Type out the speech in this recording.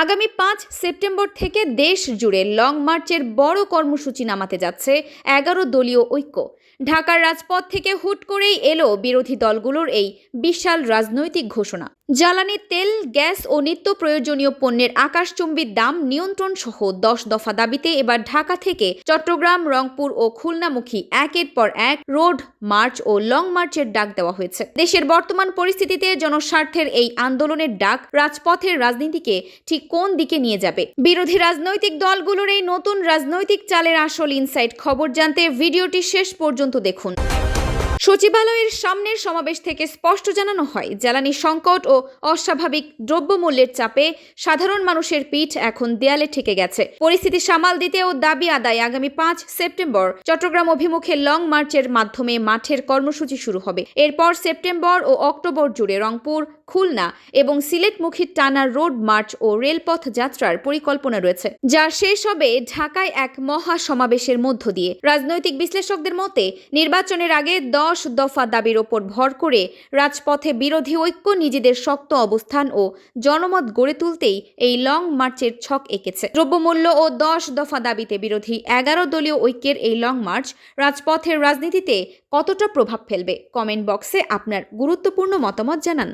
আগামী ৫ সেপ্টেম্বর থেকে দেশ জুড়ে লং মার্চের বড় কর্মসূচি নামাতে যাচ্ছে ১১ দলীয় ঐক্য। ঢাকার রাজপথ থেকে হুট করেই এলো বিরোধী দলগুলোর এই বিশাল রাজনৈতিক ঘোষণা। জ্বালানি তেল, গ্যাস ও নিত্য প্রয়োজনীয় পণ্যের আকাশচুম্বী দাম নিয়ন্ত্রণ সহ ১০ দফা দাবিতে এবার ঢাকা থেকে চট্টগ্রাম, রংপুর ও খুলনামুখী একের পর এক রোড মার্চ ও লং মার্চের ডাক দেওয়া হয়েছে। দেশের বর্তমান পরিস্থিতিতে জনস্বার্থের এই আন্দোলনের ডাক রাজপথের রাজনীতিকে ঠিক কোন দিকে নিয়ে যাবে? বিরোধী রাজনৈতিক দলগুলোর এই নতুন রাজনৈতিক চালের আসল ইনসাইট খবর জানতে ভিডিওটি শেষ পর্যন্ত দেখুন। সচিবালয়ের সামনের সমাবেশ থেকে স্পষ্ট জানানো হয়, জ্বালানি সংকট ও অস্বাভাবিক দ্রব্যমূল্যের চাপে সাধারণ মানুষের পিঠ এখন দেয়ালে ঠেকে গেছে। পরিস্থিতি সামাল দিতে ও দাবি আদায় আগামী ৫ সেপ্টেম্বর চট্টগ্রাম অভিমুখে লং মার্চের মাধ্যমে মাঠের কর্মসূচি শুরু হবে। এরপর সেপ্টেম্বর ও অক্টোবর জুড়ে রংপুর, খুলনা এবং সিলেটমুখী টানা রোড মার্চ ও রেলপথ যাত্রার পরিকল্পনা রয়েছে, যা শেষ হবে ঢাকায় এক মহা সমাবেশের মধ্য দিয়ে। রাজনৈতিক বিশ্লেষকদের মতে নির্বাচনের আগে ১০ দফা দাবির ওপর ভর করে রাজপথে বিরোধী ঐক্য নিজেদের শক্ত অবস্থান ও জনমত গড়ে তুলতেই এই লং মার্চের ছক এঁকেছে। দ্রব্যমূল্য ও ১০ দফা দাবিতে বিরোধী ১১ দলীয় ঐক্যের এই লং মার্চ রাজপথের রাজনীতিতে কতটা প্রভাব ফেলবে? কমেন্ট বক্সে আপনার গুরুত্বপূর্ণ মতামত জানান।